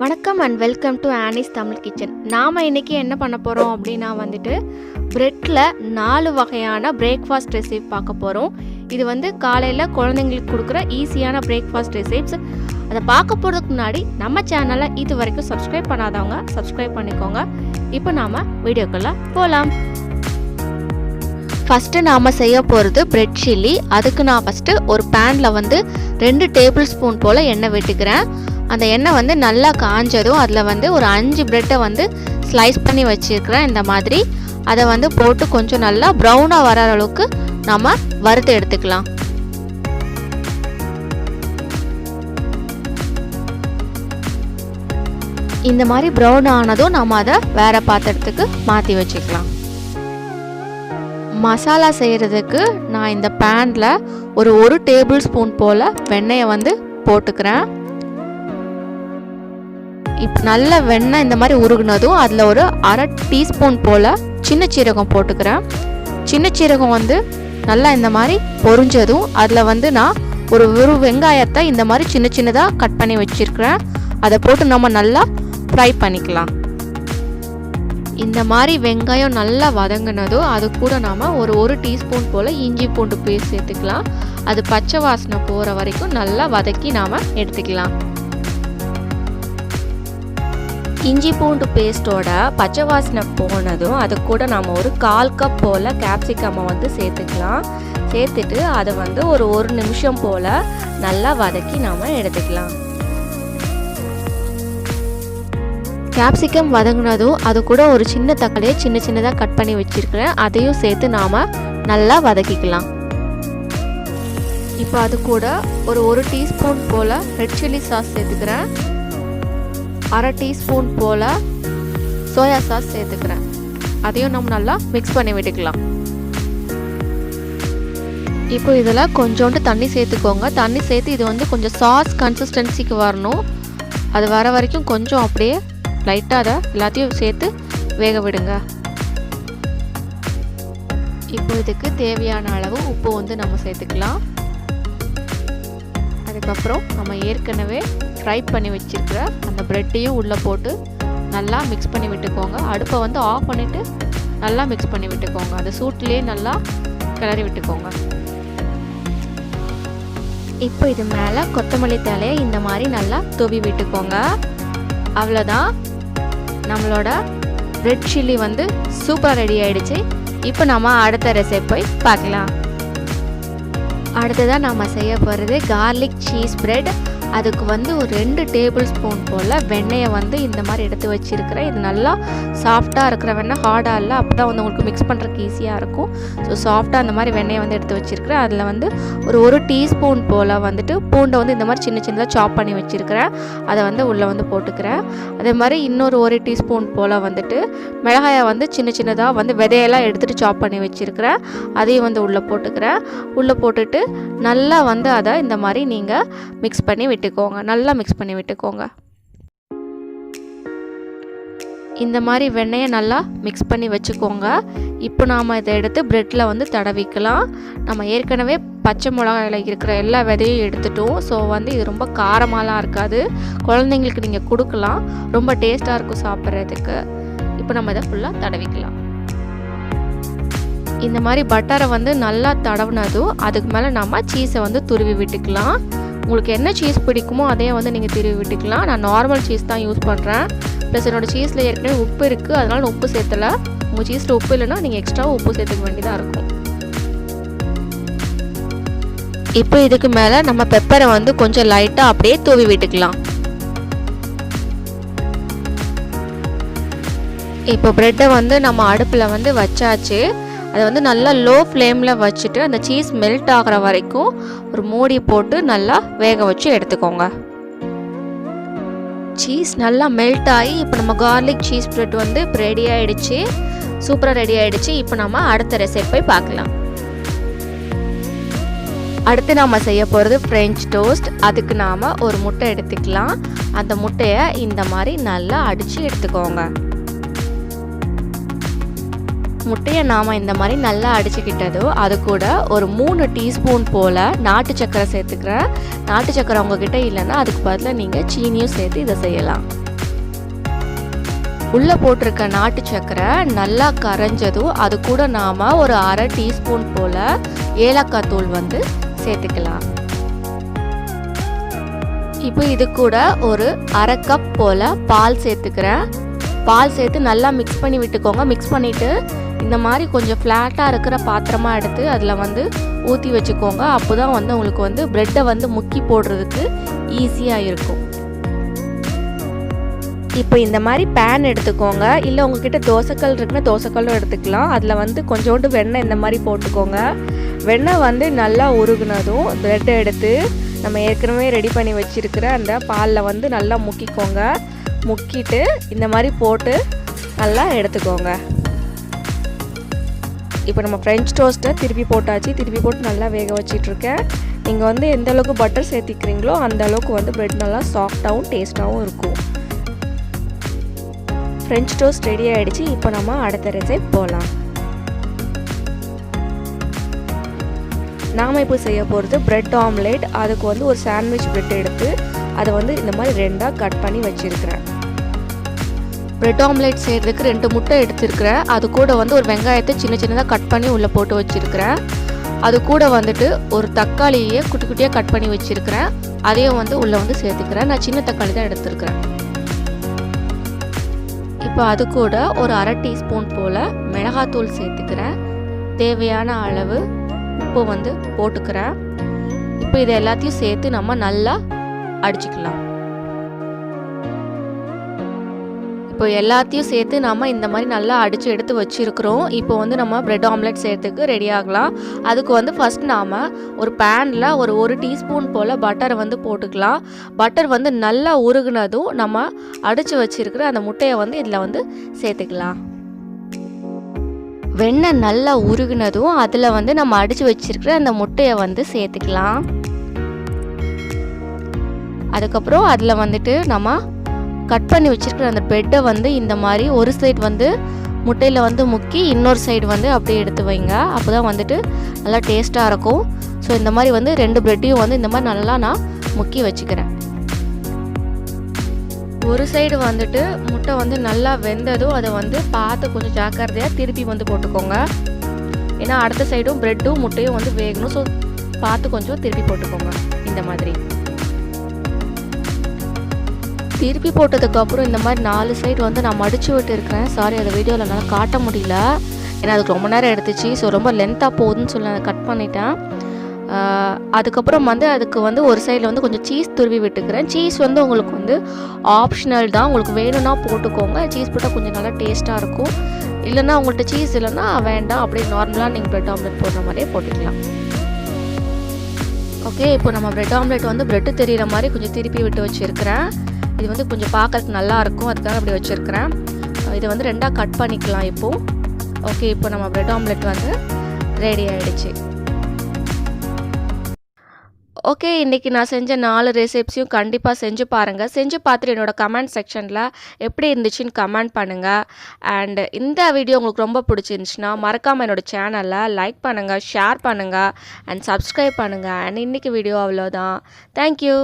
வணக்கம் and welcome to Annie's Tamil kitchen. நாம் இன்றைக்கி என்ன பண்ண போகிறோம் அப்படின்னா ப்ரெட்டில் 4 வகையான பிரேக்ஃபாஸ்ட் ரெசிபி பார்க்க போகிறோம். இது காலையில் குழந்தைங்களுக்கு கொடுக்குற ஈஸியான பிரேக்ஃபாஸ்ட் ரெசிப்ஸ். அதை பார்க்க போகிறதுக்கு முன்னாடி நம்ம சேனலை இது வரைக்கும் சப்ஸ்கிரைப் பண்ணாதவங்க சப்ஸ்கிரைப் பண்ணிக்கோங்க. இப்போ நாம் வீடியோக்குள்ளே போகலாம். ஃபஸ்ட்டு நாம் செய்ய போகிறது பிரெட் சில்லி. அதுக்கு நான் ஃபஸ்ட்டு ஒரு பேனில் 2 டேபிள் ஸ்பூன் போல் எண்ணெய் விட்டுக்கிறேன். அந்த எண்ணெய் நல்லா காஞ்சதும் அதில் ஒரு 5 பிரெட்டை ஸ்லைஸ் பண்ணி வச்சுருக்கிறேன். இந்த மாதிரி அதை போட்டு கொஞ்சம் நல்லா ப்ரௌனாக வர அளவுக்கு நம்ம வறுத்து எடுத்துக்கலாம். இந்த மாதிரி ப்ரௌன் ஆனதும் நம்ம அதை வேறு பாத்திரத்துக்கு மாற்றி வச்சுக்கலாம். மசாலா செய்கிறதுக்கு நான் இந்த பேனில் ஒரு டேபிள் ஸ்பூன் போல் வெண்ணெயை போட்டுக்கிறேன். இப்போ நல்ல வெண்ணெய் இந்த மாதிரி உருகுனதும் அதில் ஒரு அரை டீஸ்பூன் போல் சின்ன சீரகம் போட்டுக்கிறேன். சின்ன சீரகம் நல்லா இந்த மாதிரி பொரிஞ்சதும் அதில் நான் ஒரு வெங்காயத்தை இந்த மாதிரி சின்ன சின்னதாக கட் பண்ணி வச்சுருக்கிறேன். அதை போட்டு நம்ம நல்லா ஃப்ரை பண்ணிக்கலாம். இந்த மாதிரி வெங்காயம் நல்லா வதங்கினதும் அது கூட நாம் ஒரு டீஸ்பூன் போல் இஞ்சி பூண்டு பேஸ்ட் சேர்த்துக்கலாம். அது பச்சை வாசனை போகிற வரைக்கும் நல்லா வதக்கி நாம் எடுத்துக்கலாம். இஞ்சி பூண்டு பேஸ்ட்டோட பச்சை வாசனை போனதும் அது கூட நம்ம ஒரு 1/4 கப் போல் கேப்சிகம்மை சேர்த்துக்கலாம். சேர்த்துட்டு அதை ஒரு நிமிஷம் போல் நல்லா வதக்கி நாம் எடுத்துக்கலாம். கேப்சிகம் வதங்கினதும் அது கூட ஒரு சின்ன தக்காளியை சின்ன சின்னதாக கட் பண்ணி வச்சுருக்கிறேன். அதையும் சேர்த்து நாம் நல்லா வதக்கிக்கலாம். இப்போ அது கூட ஒரு டீஸ்பூன் போல் ரெட் சில்லி சாஸ் சேர்த்துக்கிறேன். அரை டீஸ்பூன் போல் சோயா சாஸ் சேர்த்துக்கிறேன். அதையும் நம்ம நல்லா மிக்ஸ் பண்ணி விட்டுக்கலாம். இப்போ இதில் கொஞ்சோண்டு தண்ணி சேர்த்துக்கோங்க. தண்ணி சேர்த்து இது கொஞ்சம் சாஸ் கன்சிஸ்டன்சிக்கு வரணும். அது வர வரைக்கும் கொஞ்சம் அப்படியே லைட்டாக அதை எல்லாத்தையும் சேர்த்து வேக விடுங்க. இப்போ இதுக்கு தேவையான அளவு உப்பு நம்ம சேர்த்துக்கலாம். அதுக்கப்புறம் நம்ம ஏற்கனவே ஃப்ரை பண்ணி வச்சுருக்கிற அந்த ப்ரெட்டையும் உள்ளே போட்டு நல்லா மிக்ஸ் பண்ணி விட்டுக்கோங்க. அடுப்பை ஆஃப் பண்ணிவிட்டு நல்லா மிக்ஸ் பண்ணி விட்டுக்கோங்க. அந்த சூட்லேயே நல்லா கிளறி விட்டுக்கோங்க. இப்போ இது மேலே கொத்தமல்லி தழையை இந்த மாதிரி நல்லா தூவி விட்டுக்கோங்க. அவ்வளோதான், நம்மளோட ரெட் சில்லி சூப்பராக ரெடி ஆகிடுச்சு. இப்போ நம்ம அடுத்த ரெசிபி போய் பார்க்கலாம். அடுத்ததாக நம்ம செய்ய போகிறது கார்லிக் சீஸ் பிரெட். அதுக்கு ஒரு 2 டேபிள் ஸ்பூன் போல் வெண்ணெயை இந்த மாதிரி எடுத்து வச்சுருக்கிறேன். இது நல்லா சாஃப்டாக இருக்கிற வெண்ணெய், ஹார்டாக இல்லை. அப்போ தான் உங்களுக்கு மிக்ஸ் பண்ணுறதுக்கு ஈஸியாக இருக்கும். ஸோ சாஃப்டாக அந்த மாதிரி வெண்ணெயை எடுத்து வச்சுருக்கிறேன். அதில் ஒரு டீஸ்பூன் போல் பூண்டை இந்த மாதிரி சின்ன சின்னதாக சாப் பண்ணி வச்சுருக்கிறேன். அதை உள்ளே போட்டுக்கிறேன். அதே மாதிரி இன்னொரு 1 டீஸ்பூன் போல் மிளகாயை சின்ன சின்னதாக விதையெல்லாம் எடுத்துகிட்டு சாப் பண்ணி வச்சுருக்கிறேன். அதையும் உள்ளே போட்டுக்கிறேன். உள்ளே போட்டுட்டு நல்லா அதை இந்த மாதிரி நீங்கள் மிக்ஸ் பண்ணி விட்டுக்கோங்க. நல்லா மிக்ஸ் பண்ணி விட்டுக்கோங்க. இந்த மாதிரி வெண்ணெயை நல்லா மிக்ஸ் பண்ணி வச்சுக்கோங்க. இப்போ நாம் இதை எடுத்து ப்ரெட்டில் தடவிக்கலாம். நம்ம ஏற்கனவே பச்சை மிளகாயில் இருக்கிற எல்லா விதையும் எடுத்துட்டோம். ஸோ இது ரொம்ப காரமாலாம் இருக்காது. குழந்தைங்களுக்கு நீங்கள் கொடுக்கலாம், ரொம்ப டேஸ்ட்டாக இருக்கும் சாப்பிட்றதுக்கு. இப்போ நம்ம இதை ஃபுல்லாக தடவிக்கலாம். இந்த மாதிரி பட்டரை நல்லா தடவினதும் அதுக்கு மேலே நம்ம சீஸை துருவி விட்டுக்கலாம். உங்களுக்கு என்ன சீஸ் பிடிக்குமோ அதே நீங்கள் திருவி விட்டுக்கலாம். நான் நார்மல் சீஸ் தான் யூஸ் பண்ணுறேன். ப்ளஸ் என்னோடய சீஸில் ஏற்கனவே உப்பு இருக்குது, அதனால் நான் உப்பு சேர்த்தலை. உங்கள் சீஸில் உப்பு இல்லைன்னா நீங்கள் எக்ஸ்ட்ரா உப்பு சேர்த்துக்க வேண்டியதாக இருக்கும். இப்போ இதுக்கு மேலே நம்ம பெப்பரை கொஞ்சம் லைட்டாக அப்படியே தூவி விட்டுக்கலாம். இப்போ ப்ரெட்டை நம்ம அடுப்பில் வச்சாச்சு. அதை நல்லா லோ ஃப்ளேமில் வச்சுட்டு அந்த சீஸ் மெல்ட் ஆகிற வரைக்கும் ஒரு மூடி போட்டு நல்லா வேக வச்சு எடுத்துக்கோங்க. சீஸ் நல்லா மெல்ட் ஆகி இப்போ நம்ம கார்லிக் சீஸ் பிரெட் இப்போ ரெடி ஆகிடுச்சு. சூப்பராக ரெடி ஆகிடுச்சு. இப்போ நம்ம அடுத்த ரெசிபி போய் பார்க்கலாம். அடுத்து நாம் செய்ய போகிறது ஃப்ரெஞ்ச் டோஸ்ட். அதுக்கு நாம் ஒரு முட்டை எடுத்துக்கலாம். அந்த முட்டையை இந்த மாதிரி நல்லா அடித்து எடுத்துக்கோங்க. முட்டையை நாம் இந்த மாதிரி நல்லா அடிச்சுக்கிட்டதோ அது கூட ஒரு 3 டீஸ்பூன் போல் நாட்டு சக்கரை சேர்த்துக்கிறேன். நாட்டு சக்கரை உங்ககிட்ட இல்லைன்னா அதுக்கு பதிலாக நீங்கள் சீனியும் சேர்த்து இதை செய்யலாம். உள்ளே போட்டிருக்க நாட்டு சர்க்கரை நல்லா கரைஞ்சதும் அது கூட நாம் ஒரு அரை டீஸ்பூன் போல் ஏலக்காய் தூள் வந்து சேர்த்துக்கலாம். இப்போ இது கூட ஒரு அரை கப் போல் பால் சேர்த்துக்கிறேன். பால் சேர்த்து நல்லா மிக்ஸ் பண்ணி விட்டுக்கோங்க. மிக்ஸ் பண்ணிவிட்டு இந்த மாதிரி கொஞ்சம் ஃப்ளாட்டாக இருக்கிற பாத்திரமாக எடுத்து அதில் வந்து ஊற்றி வச்சுக்கோங்க. அப்போ தான் வந்து உங்களுக்கு வந்து ப்ரெட்டை வந்து முக்கி போடுறதுக்கு ஈஸியாக இருக்கும். இப்போ இந்த மாதிரி பேன் எடுத்துக்கோங்க. இல்லை உங்ககிட்ட தோசைக்கல் இருக்குன்னா தோசைக்கல்லும் எடுத்துக்கலாம். அதில் வந்து கொஞ்சோண்டு வெண்ணெய் இந்த மாதிரி போட்டுக்கோங்க. வெண்ணெய் வந்து நல்லா உருகுனதும் ப்ரெட்டை எடுத்து நம்ம ஏற்கனவே ரெடி பண்ணி வச்சுருக்கிற அந்த பாலில் வந்து நல்லா முக்கிக்கோங்க. முக்கிட்டு இந்த மாதிரி போட்டு நல்லா எடுத்துக்கோங்க. இப்போ நம்ம ஃப்ரெஞ்ச் டோஸ்ட்டை திருப்பி போட்டாச்சு. திருப்பி போட்டு நல்லா வேக வச்சிட்ருக்கேன். நீங்கள் வந்து எந்த அளவுக்கு பட்டர் சேர்த்திக்கிறீங்களோ அந்த அளவுக்கு வந்து ப்ரெட் நல்லா சாஃப்டாகவும் டேஸ்ட்டாகவும் இருக்கும். ஃப்ரெஞ்ச் டோஸ்ட் ரெடி ஆகிடுச்சு. இப்போ நம்ம அடுத்த ரெசிபி போகலாம். நாம் இப்போ செய்ய போகிறது ப்ரெட் ஆம்லேட். அதுக்கு வந்து ஒரு சாண்ட்விச் ப்ரெட் எடுத்து அதை வந்து இந்த மாதிரி ரெண்டாக கட் பண்ணி வச்சுருக்கிறேன். ப்ரெட் ஆம்லேட் செய்கிறதுக்கு 2 முட்டை எடுத்துருக்கிறேன். அது கூட வந்து ஒரு வெங்காயத்தை சின்ன சின்னதாக கட் பண்ணி உள்ளே போட்டு வச்சுருக்கிறேன். அது கூட வந்துட்டு ஒரு தக்காளியை குட்டி குட்டியாக கட் பண்ணி வச்சுருக்கிறேன். அதையும் வந்து உள்ளே வந்து சேர்த்துக்கிறேன். நான் சின்ன தக்காளி தான் எடுத்துருக்கிறேன். இப்போ அது கூட ஒரு அரை டீஸ்பூன் போல் மிளகாத்தூள் சேர்த்துக்கிறேன். தேவையான அளவு உப்பு வந்து போட்டுக்கிறேன். இப்போ இது எல்லாத்தையும் சேர்த்து நம்ம நல்லா அடிச்சுக்கலாம். இப்போ எல்லாத்தையும் சேர்த்து நம்ம இந்த மாதிரி நல்லா அடித்து எடுத்து வச்சுருக்கிறோம். இப்போ வந்து நம்ம ப்ரெட் ஆம்லெட் செய்கிறதுக்கு ரெடி ஆகலாம். அதுக்கு வந்து ஃபஸ்ட் நாம் ஒரு பேனில் ஒரு டீஸ்பூன் போல் பட்டரை வந்து போட்டுக்கலாம். பட்டர் வந்து நல்லா உருகுனதும் நம்ம அடித்து வச்சுருக்கிற அந்த முட்டையை வந்து இதில் வந்து சேர்த்துக்கலாம். வெண்ணெய் நல்லா உருகுனதும் அதில் வந்து நம்ம அடித்து வச்சுருக்கிற அந்த முட்டையை வந்து சேர்த்துக்கலாம். அதுக்கப்புறம் அதில் வந்துட்டு நம்ம கட் பண்ணி வச்சுருக்கிற அந்த ப்ரெட்டை வந்து இந்த மாதிரி ஒரு சைடு வந்து முட்டையில் வந்து முக்கி இன்னொரு சைடு வந்து அப்படியே எடுத்து வைங்க. அப்போ தான் வந்துட்டு நல்லா டேஸ்ட்டாக இருக்கும். ஸோ இந்த மாதிரி வந்து 2 ப்ரெட்டையும் வந்து இந்த மாதிரி நல்லா நான் முக்கி வச்சுக்கிறேன். ஒரு சைடு வந்துட்டு முட்டை வந்து நல்லா வெந்ததும் அதை வந்து பார்த்து கொஞ்சம் ஜாக்கிரதையாக திருப்பி வந்து போட்டுக்கோங்க. ஏன்னா அடுத்த சைடும் ப்ரெட்டும் முட்டையும் வந்து வேகணும். ஸோ பார்த்து கொஞ்சம் திருப்பி போட்டுக்கோங்க. இந்த மாதிரி திருப்பி போட்டதுக்கப்புறம் இந்த மாதிரி 4 சைடு வந்து நான் மடித்து விட்டு இருக்கிறேன். சாரி, அதை வீடியோவில் என்னால் காட்ட முடியல. ஏன்னா அதுக்கு ரொம்ப நேரம் எடுத்துச்சு. ஸோ ரொம்ப லென்த்தாக போகுதுன்னு சொல்லி அதை கட் பண்ணிட்டேன். அதுக்கப்புறம் வந்து அதுக்கு வந்து ஒரு சைடில் வந்து கொஞ்சம் சீஸ் துருவி விட்டுக்கிறேன். சீஸ் வந்து உங்களுக்கு வந்து ஆப்ஷனல் தான். உங்களுக்கு வேணும்னா போட்டுக்கோங்க. சீஸ் போட்டால் கொஞ்சம் நல்லா டேஸ்ட்டாக இருக்கும். இல்லைன்னா உங்கள்கிட்ட சீஸ் இல்லைன்னா வேண்டாம், அப்படியே நார்மலாக நீங்கள் ப்ரெட் ஆம்லெட் போடுற மாதிரியே போட்டுக்கலாம். ஓகே, இப்போ நம்ம ப்ரெட் ஆம்லெட் வந்து ப்ரெட்டு தெரிகிற மாதிரி கொஞ்சம் திருப்பி விட்டு வச்சுருக்கிறேன். இது வந்து கொஞ்சம் பார்க்கறதுக்கு நல்லாயிருக்கும், அதுக்காக அப்படி வச்சுருக்கிறேன். இதை வந்து 2ஆக கட் பண்ணிக்கலாம் இப்போது. ஓகே, இப்போ நம்ம ப்ரெட் ஆம்லெட் வந்து ரெடி ஆகிடுச்சு. ஓகே, இன்றைக்கி நான் செஞ்ச 4 ரெசிப்ஸையும் கண்டிப்பாக செஞ்சு பாருங்கள். செஞ்சு பார்த்துட்டு என்னோடய கமெண்ட் செக்ஷனில் எப்படி இருந்துச்சுன்னு கமெண்ட் பண்ணுங்கள். அண்ட் இந்த வீடியோ உங்களுக்கு ரொம்ப பிடிச்சிருந்துச்சுன்னா மறக்காமல் என்னோடய சேனலை லைக் பண்ணுங்கள், ஷேர் பண்ணுங்கள் அண்ட் சப்ஸ்கிரைப் பண்ணுங்கள். அண்ட் இன்றைக்கி வீடியோ அவ்வளோதான். தேங்க்யூ.